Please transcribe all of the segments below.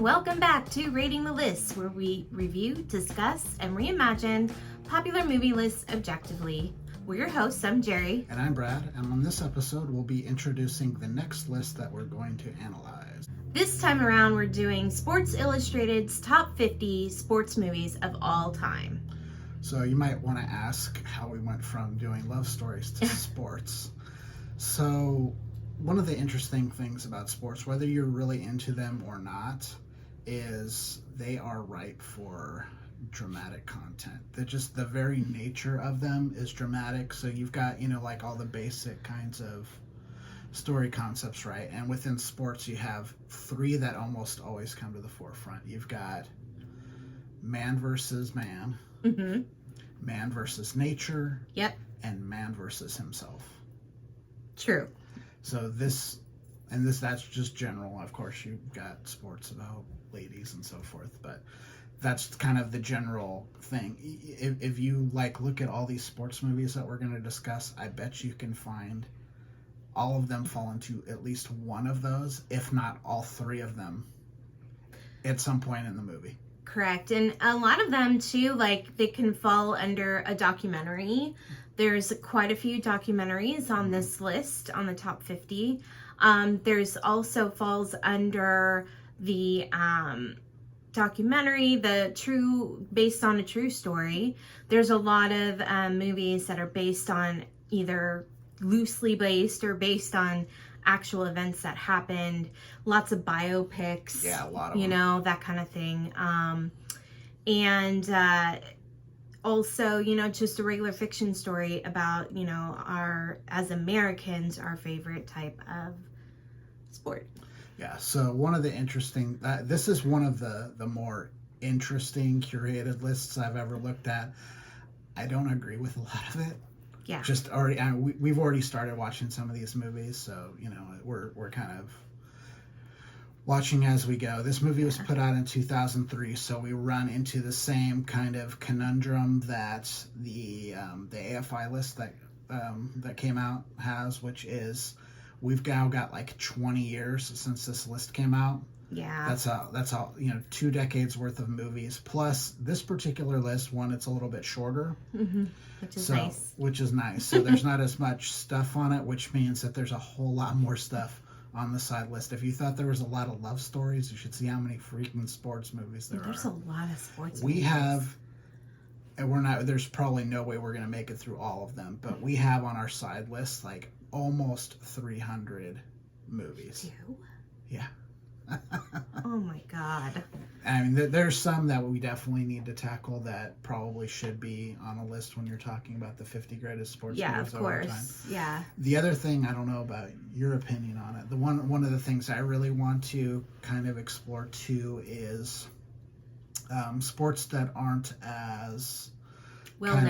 welcome back to Rating the List, where we review, discuss, and reimagine popular movie lists objectively. We're your hosts. I'm Jerry. And I'm Brad, and on this episode, we'll be introducing the next list that we're going to analyze. This time around, we're doing Sports Illustrated's top 50 sports movies of all time. So you might want to ask how we went from doing love stories to sports. So one of the interesting things about sports, whether you're really into them or not, is they are ripe for dramatic content. The very nature of them is dramatic. So you've got, like all the basic kinds of story concepts, right? And within sports, you have three that almost always come to the forefront. You've got man versus man, man versus nature, and man versus himself. True. So that's just general. Of course, you've got sports about ladies and so forth, but that's kind of the general thing. If you look at all these sports movies that we're going to discuss, I bet you can find all of them fall into at least one of those, if not all three of them, at some point in the movie. Correct. And a lot of them too, they can fall under a documentary. There's quite a few documentaries on this list, on the top 50. There's also falls under the documentary, based on a true story. There's a lot of movies that are based on either loosely based or based on actual events that happened. Lots of biopics. Yeah, a lot of them. That kind of thing. And also, just a regular fiction story about, as Americans, our favorite type of sport. Yeah, so one of the interesting, this is one of the more interesting curated lists I've ever looked at. I don't agree with a lot of it. Yeah. Just already, we've already started watching some of these movies, so, we're kind of watching as we go. This movie was put out in 2003, so we run into the same kind of conundrum that the AFI list that came out has, which is we've now got 20 years since this list came out. Yeah. That's all 2 decades worth of movies. Plus, this particular list, it's a little bit shorter. Which is nice. So there's not as much stuff on it, which means that there's a whole lot more stuff on the side list. If you thought there was a lot of love stories, you should see how many freaking sports movies there are. There's a lot of sports movies. We have, and there's probably no way we're going to make it through all of them, but we have on our side list almost 300 movies. Yeah. Oh my God. I mean, there's some that we definitely need to tackle that probably should be on a list when you're talking about the 50 greatest sports movies of all time. Yeah. The other thing, I don't know about your opinion on it. One of the things I really want to kind of explore too is sports that aren't as well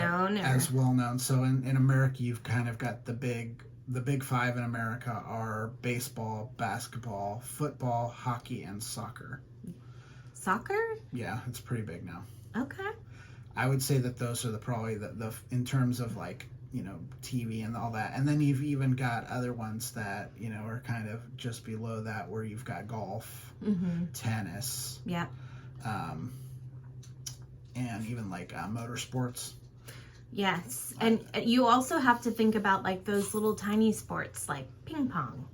known. So in America, you've kind of got the big five in America are baseball, basketball, football, hockey, and soccer. Soccer? Yeah, it's pretty big now. Okay. I would say that those are probably the in terms of TV and all that. And then you've even got other ones that, are kind of just below that, where you've got golf, tennis. Yeah. And even motorsports. Yes, and you also have to think about those little tiny sports like ping pong,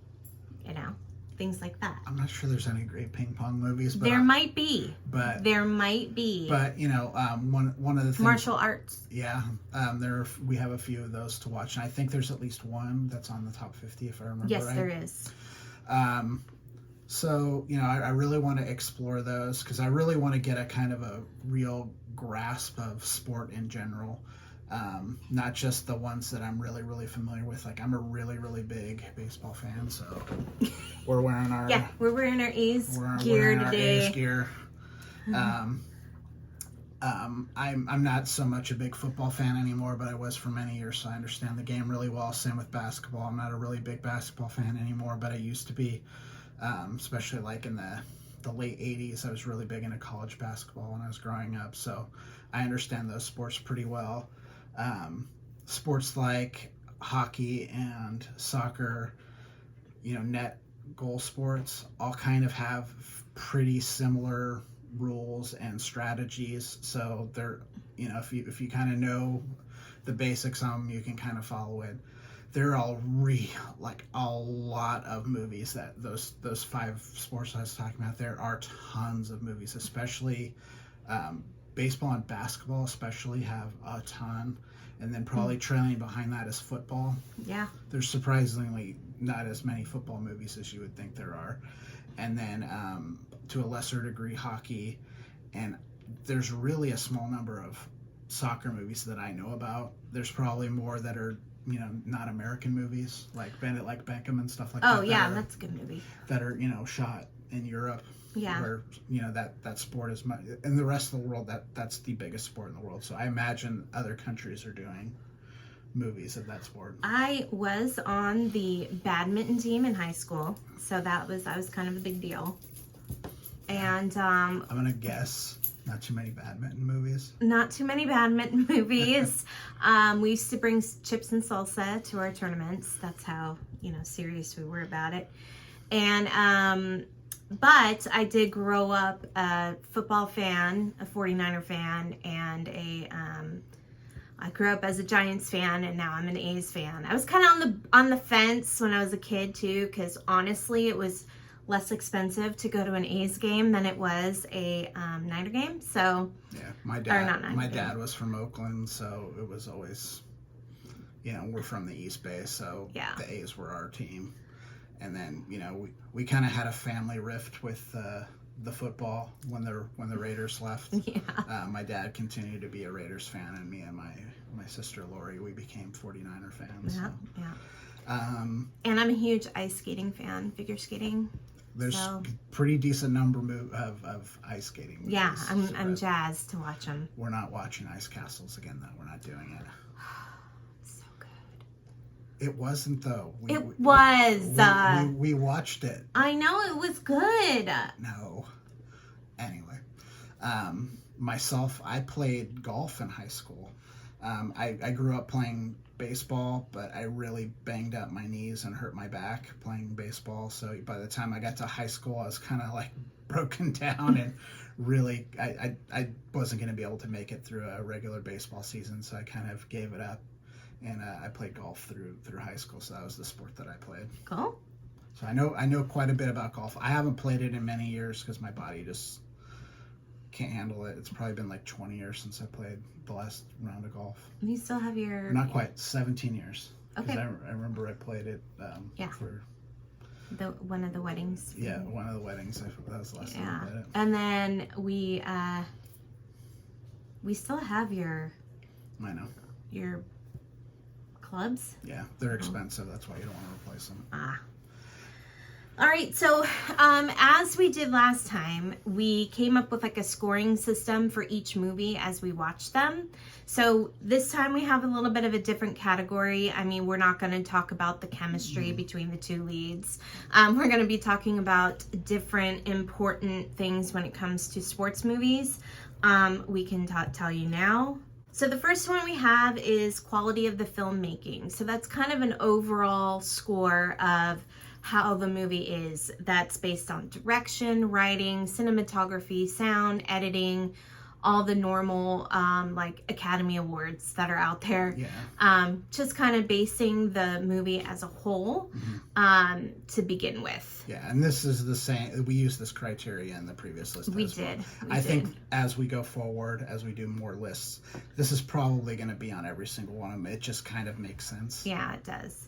things like that. I'm not sure there's any great ping pong movies, but there might be. But one of the things, martial arts. Yeah, we have a few of those to watch, and I think there's at least one that's on the top 50 if I remember right. Yes, there is. So I really want to explore those because I really want to get a kind of a real grasp of sport in general. Not just the ones that I'm really, really familiar with. I'm a really, really big baseball fan, so we're wearing our A's gear today. A's gear. I'm not so much a big football fan anymore, but I was for many years, so I understand the game really well. Same with basketball. I'm not a really big basketball fan anymore, but I used to be, especially in the late 80s. I was really big into college basketball when I was growing up, so I understand those sports pretty well. Sports like hockey and soccer, net goal sports all kind of have pretty similar rules and strategies. So they're, if you kind of know the basics on them, you can kind of follow it. There are like a lot of movies that those 5 sports I was talking about. There are tons of movies, especially baseball and basketball, especially have a ton. And then probably trailing behind that is football. Yeah. There's surprisingly not as many football movies as you would think there are. And then to a lesser degree, hockey. And there's really a small number of soccer movies that I know about. There's probably more that are, not American movies, like Bandit Like Beckham and stuff like that. Oh, yeah, that's a good movie. That are, shot in Europe. Yeah. Where, that sport is much, in the rest of the world, that's the biggest sport in the world. So I imagine other countries are doing movies of that sport. I was on the badminton team in high school, so that was kind of a big deal. And I'm gonna guess not too many badminton movies. Not too many badminton movies. We used to bring chips and salsa to our tournaments. That's how serious we were about it. And but I did grow up a football fan, a 49er fan, and I grew up as a Giants fan, and now I'm an A's fan. I was kind of on the fence when I was a kid too, because honestly, it was less expensive to go to an A's game than it was a Niner game. So yeah, my dad was from Oakland, so it was always, we're from the East Bay, so yeah. The A's were our team. And then we kind of had a family rift with the football when the Raiders left. Yeah. My dad continued to be a Raiders fan, and me and my sister Lori, we became 49er fans. Yeah, so. Yeah. And I'm a huge ice skating fan, figure skating. There's pretty decent number of ice skating movies. Yeah, I'm jazzed to watch them. We're not watching Ice Castles again, though. We're not doing it. So good. It wasn't, though. It was. We watched it. I know, it was good. No. Anyway, myself, I played golf in high school. I grew up playing baseball, but I really banged up my knees and hurt my back playing baseball. So by the time I got to high school, I was kind of like broken down and really, I wasn't going to be able to make it through a regular baseball season. So I kind of gave it up, and I played golf through high school. So that was the sport that I played. Cool. So I know quite a bit about golf. I haven't played it in many years because my body just can't handle it. It's probably been like 20 years since I played the last round of golf. You still have your... Not quite, 17 years. Okay. I remember I played it for... one of the weddings. Yeah, one of the weddings. That was the last time I played it. And then we still have your... I know. Your clubs? Yeah, they're expensive. That's why you don't want to replace them. All right, so as we did last time, we came up with like a scoring system for each movie as we watched them. So this time we have a little bit of a different category. I mean, we're not going to talk about the chemistry between the two leads. We're going to be talking about different important things when it comes to sports movies. We can tell you now. So the first one we have is quality of the filmmaking. So that's kind of an overall score of how the movie is. That's based on direction, writing, cinematography, sound, editing, all the normal like Academy Awards that are out there. Yeah. Just kind of basing the movie as a whole to begin with. Yeah, and this is the same. We used this criteria in the previous list. We as well. did. I think as we go forward, as we do more lists, this is probably going to be on every single one of them. It just kind of makes sense. Yeah, it does.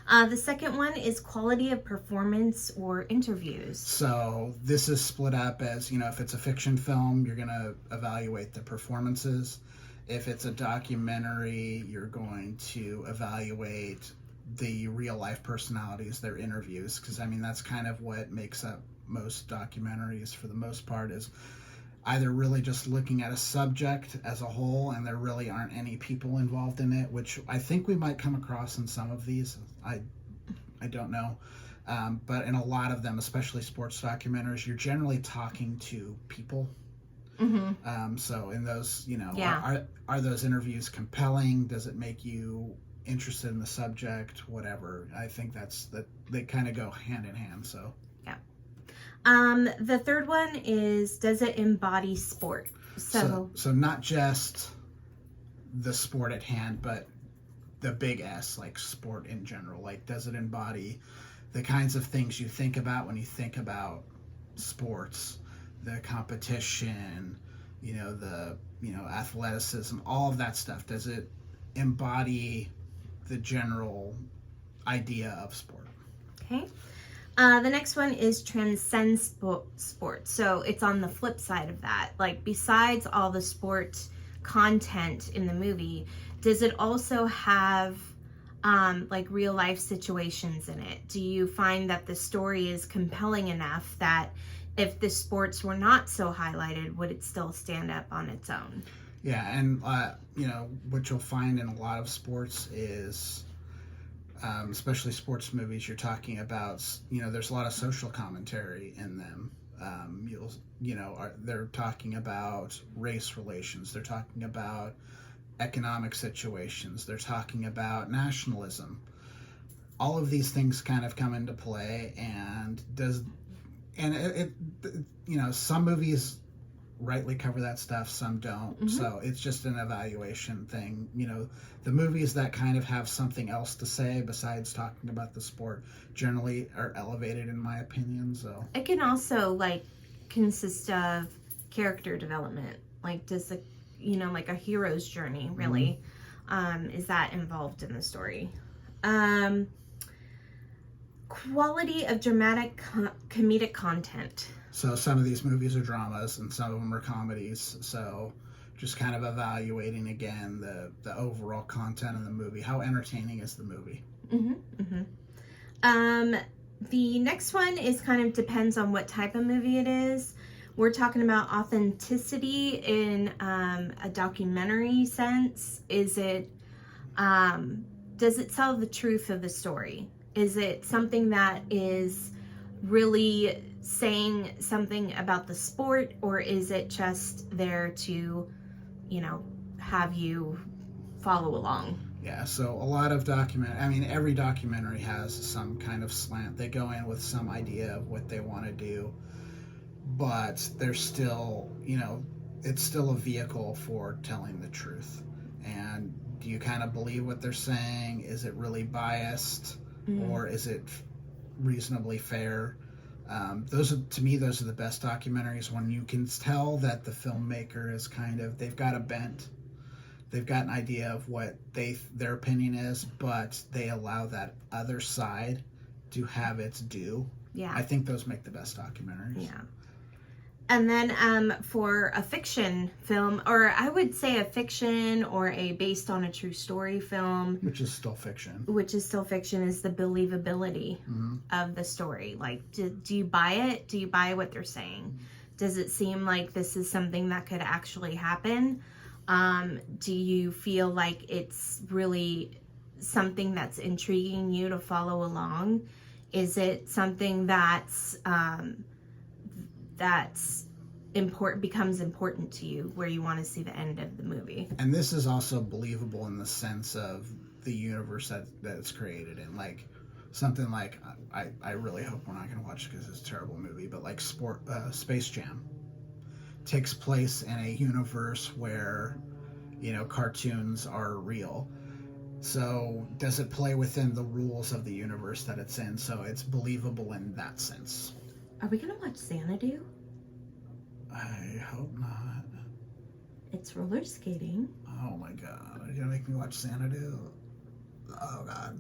The second one is quality of performance or interviews. So this is split up as, if it's a fiction film, you're going to evaluate the performances. If it's a documentary, you're going to evaluate the real life personalities, their interviews. Because, that's kind of what makes up most documentaries for the most part, is either really just looking at a subject as a whole and there really aren't any people involved in it, which I think we might come across in some of these. I don't know. But in a lot of them, especially sports documentaries, you're generally talking to people. Mm-hmm. So in those, Yeah. are those interviews compelling? Does it make you interested in the subject, whatever. I think that they kind of go hand in hand. So the third one is, does it embody sport? so not just the sport at hand, but the big S, like sport in general. Like, does it embody the kinds of things you think about when you think about sports, the competition, the athleticism, all of that stuff? Does it embody the general idea of sport? Okay. The next one is transcend sport. So it's on the flip side of that. Like, besides all the sport content in the movie, does it also have like real life situations in it? Do you find that the story is compelling enough that if the sports were not so highlighted, would it still stand up on its own? Yeah, and what you'll find in a lot of sports is, especially sports movies, you're talking about, there's a lot of social commentary in them. They're talking about race relations. They're talking about economic situations. They're talking about nationalism. All of these things kind of come into play, and some movies rightly cover that stuff, some don't. Mm-hmm. So it's just an evaluation thing. The movies that kind of have something else to say besides talking about the sport generally are elevated, in my opinion. So it can also consist of character development. Like, does the like a hero's journey really, is that involved in the story? Quality of dramatic comedic content. So some of these movies are dramas and some of them are comedies. So just kind of evaluating again the overall content of the movie. How entertaining is the movie? The next one is kind of depends on what type of movie it is. We're talking about authenticity in a documentary sense. Is it, does it tell the truth of the story? Is it something that is really saying something about the sport, or is it just there to, have you follow along? Yeah, so a lot of every documentary has some kind of slant. They go in with some idea of what they want to do, but they're still, it's still a vehicle for telling the truth. And do you kind of believe what they're saying? Is it really biased, or is it reasonably fair? Those are the best documentaries, when you can tell that the filmmaker is they've got a bent. They've got an idea of what their opinion is, but they allow that other side to have its due. Yeah. I think those make the best documentaries. Yeah. And then for a fiction film, or I would say a fiction or a based on a true story film. Which is still fiction. Is the believability of the story. Like, do you buy it? Do you buy what they're saying? Does it seem like this is something that could actually happen? Do you feel like it's really something that's intriguing you to follow along? Is it something that's becomes important to you, where you want to see the end of the movie? And this is also believable in the sense of the universe that it's created in. Like, something like, I really hope we're not going to watch it because it's a terrible movie, but like Space Jam takes place in a universe where, cartoons are real. So does it play within the rules of the universe that it's in? So it's believable in that sense. Are we going to watch Xanadu? I hope not. It's roller skating. Oh my God. Are you going to make me watch Xanadu? Oh God.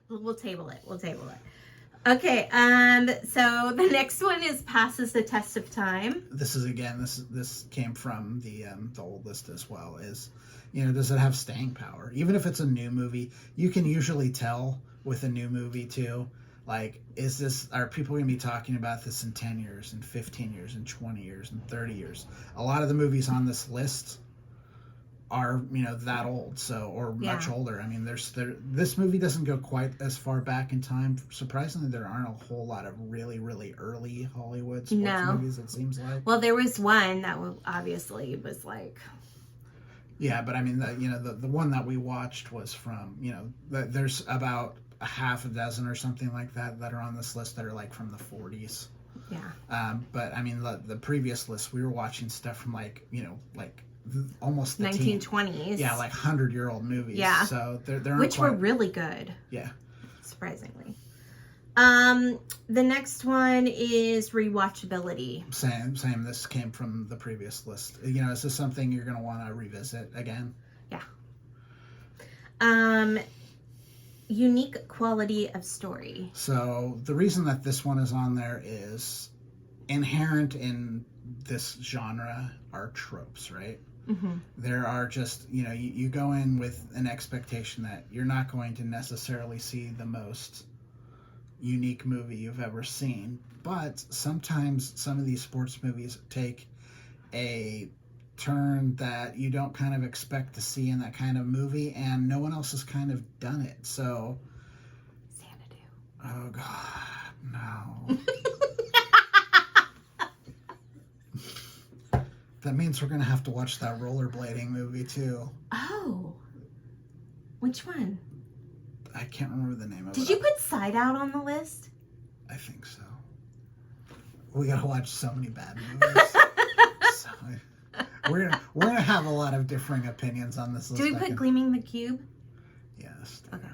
We'll table it. Okay, so the next one is Passes the Test of Time. This is, again, this came from the old list as well, is, does it have staying power? Even if it's a new movie, you can usually tell with a new movie too. Like, are people going to be talking about this in 10 years, in 15 years, in 20 years, in 30 years? A lot of the movies on this list are, that old, or much older. I mean, this movie doesn't go quite as far back in time. Surprisingly, there aren't a whole lot of really, really early Hollywood sports movies, it seems like. Well, there was one that obviously was like... Yeah, but I mean, the one that we watched was from, there's about a half a dozen or something like that that are on this list that are like from the 40s. Yeah. But I mean, the previous list, we were watching stuff from like, almost the 1920s. Yeah, like 100-year-old movies. Yeah. So they're which were really good. Yeah. Surprisingly. The next one is rewatchability. Same. This came from the previous list. Is this something you're going to want to revisit again? Yeah. Unique quality of story. So the reason that this one is on there is inherent in this genre are tropes, right? Mm-hmm. There are just, you go in with an expectation that you're not going to necessarily see the most unique movie you've ever seen, but sometimes some of these sports movies take a turn that you don't kind of expect to see in that kind of movie, and no one else has kind of done it. So Xanadu. Oh god, no. That means we're gonna have to watch that rollerblading movie too. Oh, which one? I can't remember the name of it. Did you put Side Out on the list? I think so. We gotta watch so many bad movies. So, we're gonna have a lot of differing opinions on this list. Do we put Gleaming the Cube? Yes. Okay.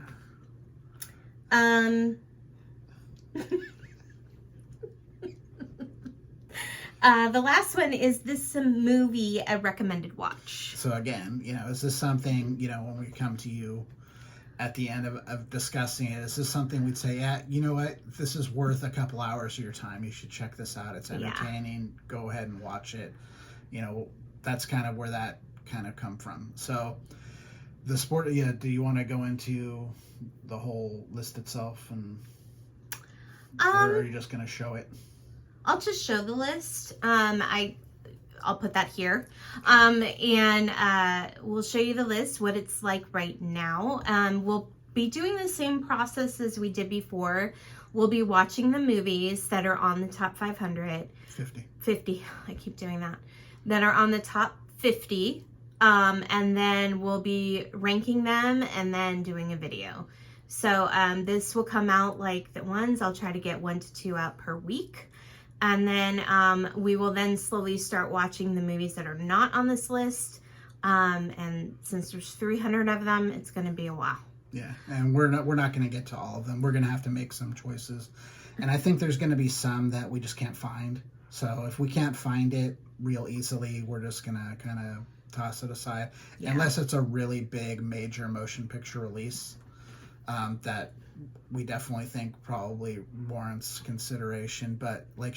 The last one is this a movie a recommended watch? So again, is this something, when we come to you at the end of discussing it, is this something we'd say, yeah, you know what, this is worth a couple hours of your time. You should check this out. It's entertaining. Yeah. Go ahead and watch it. That's kind of where that kind of come from. So the sport, do you want to go into the whole list itself, and or are you just going to show it? I'll just show the list. I'll put that here. And we'll show you the list, what it's like right now. We'll be doing the same process as we did before. We'll be watching the movies that are on the top 500. 50. I keep doing that. That are on the top 50. And then we'll be ranking them and then doing a video. So this will come out like the ones. I'll try to get 1 to 2 out per week. And then we will then slowly start watching the movies that are not on this list. And since there's 300 of them, it's going to be a while. Yeah, and we're not going to get to all of them. We're going to have to make some choices. And I think there's going to be some that we just can't find. So if we can't find it real easily, we're just going to kind of toss it aside. Yeah. Unless it's a really big major motion picture release that we definitely think probably warrants consideration. But like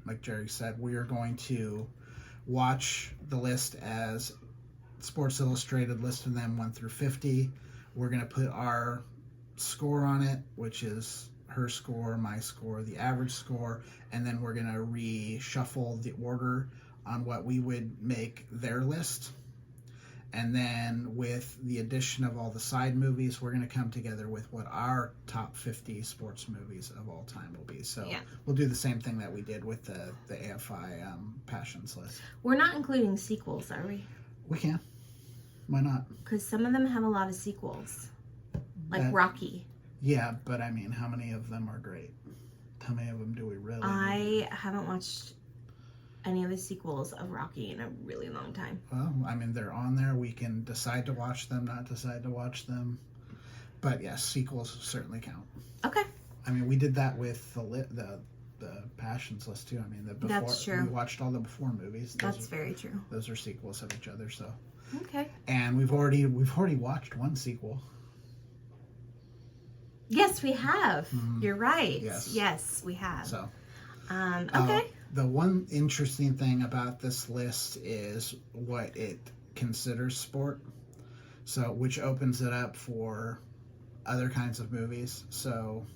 like Jerry said, we are going to watch the list as Sports Illustrated listed them 1 through 50. We're going to put our score on it, which is her score, my score, the average score, and then we're going to reshuffle the order on what we would make their list. And then with the addition of all the side movies, we're going to come together with what our top 50 sports movies of all time will be. So we'll do the same thing that we did with the AFI Passions list. We're not including sequels, are we? We can. Why not? Because some of them have a lot of sequels. Like Rocky. Yeah, but I mean, how many of them are great? How many of them do we really? I haven't watched any of the sequels of Rocky in a really long time. Well, I mean, they're on there. We can decide to watch them, not decide to watch them. But yes, sequels certainly count. Okay. I mean, we did that with the Passions list too. I mean, that's true. We watched all the before movies. That's very true. Those are sequels of each other. So. Okay. And we've already watched one sequel. Yes, we have. Mm-hmm. You're right. Yes, we have. So. Okay. The one interesting thing about this list is what it considers sport, so which opens it up for other kinds of movies. So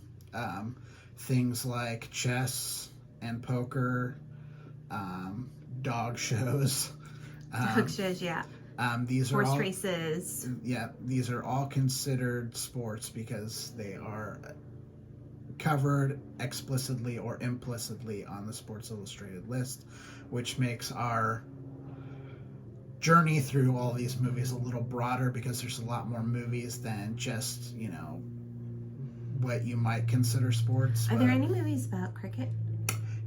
things like chess and poker, dog shows. Dog shows, yeah. These horse are all, races. Yeah, these are all considered sports because they are covered explicitly or implicitly on the Sports Illustrated list, which makes our journey through all these movies a little broader because there's a lot more movies than just, what you might consider sports. Are there any movies about cricket?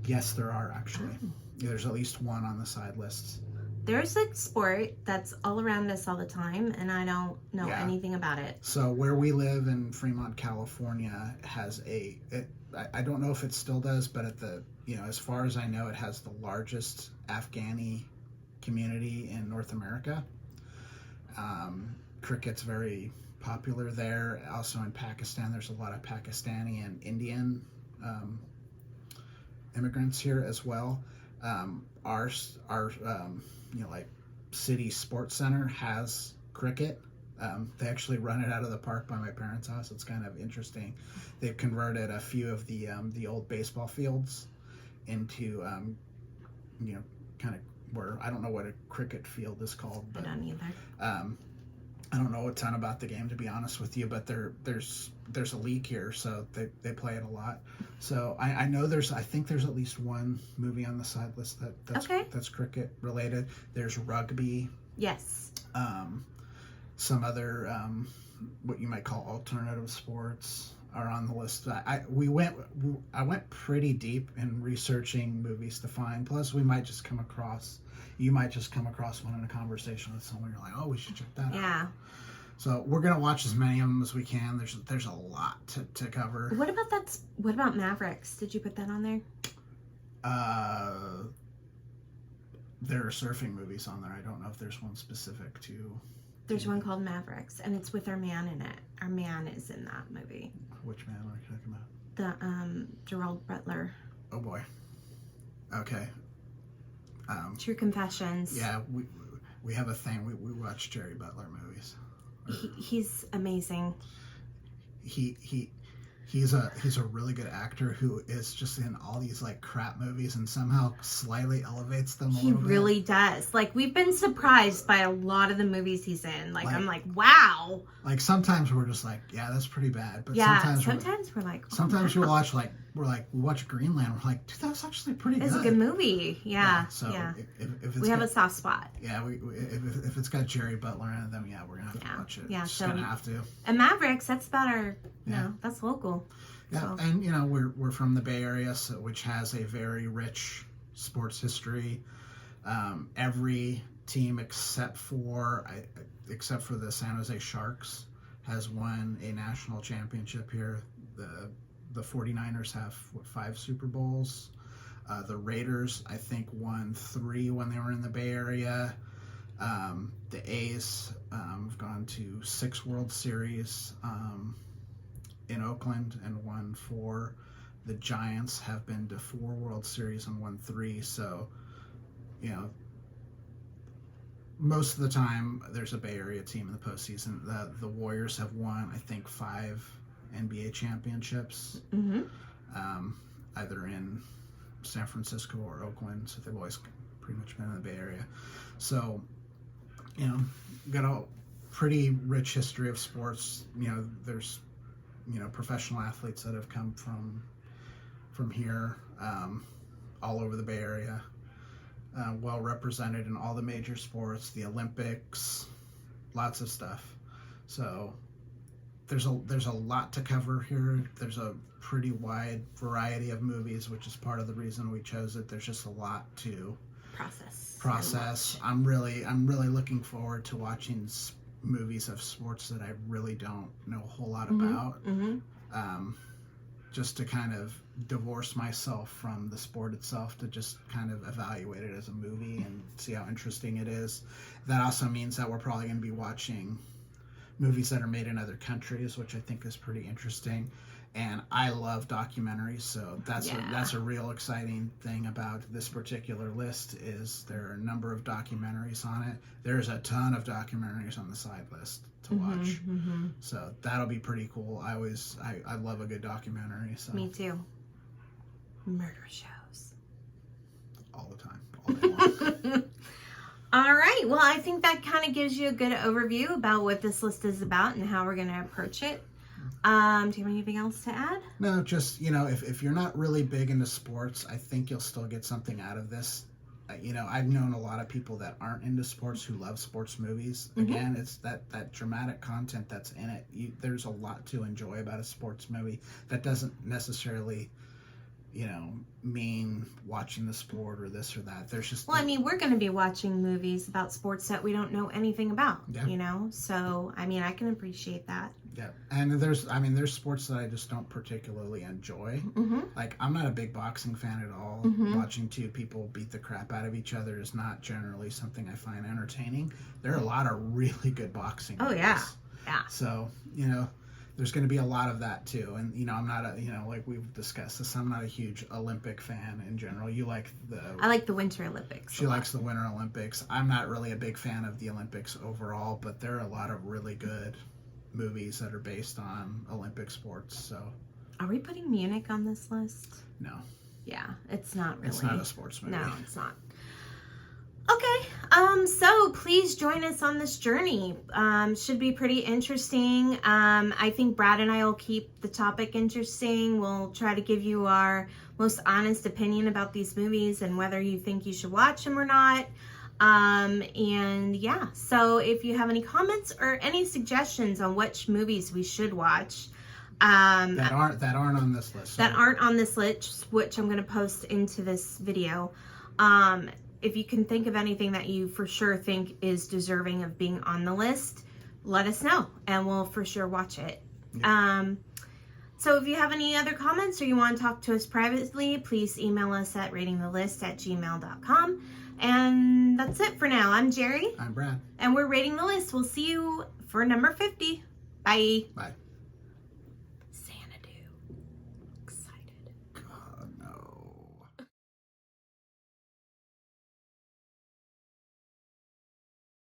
Yes, there are actually. Oh. There's at least one on the side list. There's a sport that's all around us all the time, and I don't know Yeah. anything about it. So where we live in Fremont, California, has I don't know if it still does, but as far as I know, it has the largest Afghani community in North America. Cricket's very popular there. Also in Pakistan, there's a lot of Pakistani and Indian immigrants here as well. Our like city sports center has cricket. They actually run it out of the park by my parents' house. It's kind of interesting. They've converted a few of the old baseball fields into kind of where, I don't know what a cricket field is called, but I don't either. I don't know a ton about the game, to be honest with you, but there's a league here, so they play it a lot. So I know I think there's at least one movie on the side list that's cricket related. There's rugby. Yes. Some other what you might call alternative sports are on the list. I went pretty deep in researching movies to find. Plus, you might just come across one in a conversation with someone. You're like, oh, we should check that out. Yeah. So we're gonna watch as many of them as we can. There's a lot to cover. What about Mavericks? Did you put that on there? There are surfing movies on there. I don't know if there's one specific to. There's one called Mavericks, and it's with our man in it. Our man is in that movie. Which man are you talking about? The Gerald Butler. Oh boy. Okay. True Confessions. Yeah, we have a thing. We watch Jerry Butler movies. He's amazing. He's a really good actor who is just in all these like crap movies and somehow slightly elevates them a little bit. He really does. Like, we've been surprised by a lot of the movies he's in. Like I'm like, wow. Like sometimes we're just like, yeah, that's pretty bad. But yeah, sometimes we're like, oh, sometimes wow. we watch Greenland. We're like, dude, that's actually pretty good. It's a good movie. Yeah. So yeah. If we have a soft spot. Yeah, if it's got Jerry Butler in it, then yeah, we're gonna have to watch it. Yeah, just gonna have to. And Mavericks, that's about our. That's local. Yeah, so. And we're from the Bay Area, which has a very rich sports history. Every team except for the San Jose Sharks has won a national championship here. The 49ers have 5 Super Bowls. The Raiders, I think, won 3 when they were in the Bay Area. The A's have gone to 6 World Series in Oakland and won 4. The Giants have been to 4 World Series and won 3. So, most of the time there's a Bay Area team in the postseason. The Warriors have won, I think, 5 NBA championships, either in San Francisco or Oakland. So they've always pretty much been in the Bay Area. So, got a pretty rich history of sports. There's professional athletes that have come from here, all over the Bay Area, well represented in all the major sports, the Olympics, lots of stuff. So there's a lot to cover here. There's a pretty wide variety of movies, which is part of the reason we chose it. There's just a lot to process. I'm really looking forward to watching movies of sports that I really don't know a whole lot about, just to kind of divorce myself from the sport itself, to just kind of evaluate it as a movie and see how interesting it is. That also means that we're probably going to be watching movies that are made in other countries, which I think is pretty interesting. And I love documentaries, so that's a real exciting thing about this particular list. Is there are a number of documentaries on it. There's a ton of documentaries on the side list to watch, so that'll be pretty cool. I love a good documentary. So. Me too. Murder shows all the time, all day long. All right. Well, I think that kind of gives you a good overview about what this list is about and how we're going to approach it. Do you have anything else to add? No, just, if you're not really big into sports, I think you'll still get something out of this. you know, I've known a lot of people that aren't into sports who love sports movies. Mhm. Again, it's that dramatic content that's in it. There's a lot to enjoy about a sports movie. That doesn't necessarily, you know, mean watching the sport or this or that. There's just Well, I mean, we're going to be watching movies about sports that we don't know anything about, Yeah. you know? So, I mean, I can appreciate that. yeah. And there's sports that I just don't particularly enjoy. Mm-hmm. Like, I'm not a big boxing fan at all. Mhm. Watching two people beat the crap out of each other is not generally something I find entertaining. There are a lot of really good boxing Oh, movies. yeah. Yeah. So, you know, there's going to be a lot of that too. And, you know, I'm not a, you know, like we've discussed this, I'm not a huge Olympic fan in general. You like I like the Winter Olympics. She likes the Winter Olympics. I'm not really a big fan of the Olympics overall, but there are a lot of really good movies that are based on Olympic sports. So, Are we putting Munich on this list? no, Yeah, it's not really. it's not a sports movie. No, it's not. Okay, so please join us on this journey. Should be pretty interesting. I think Brad and I will keep the topic interesting. We'll try to give you our most honest opinion about these movies and whether you think you should watch them or not. And yeah, so if you have any comments or any suggestions on which movies we should watch, that aren't on this list. that aren't on this list, which I'm going to post into this video. If you can think of anything that you for sure think is deserving of being on the list, let us know and we'll for sure watch it. So if you have any other comments or you want to talk to us privately, please email us at ratingthelist@gmail.com. And that's it for now. I'm Jerry. I'm Brad. And we're Rating the List. We'll see you for number 50. Bye. Bye.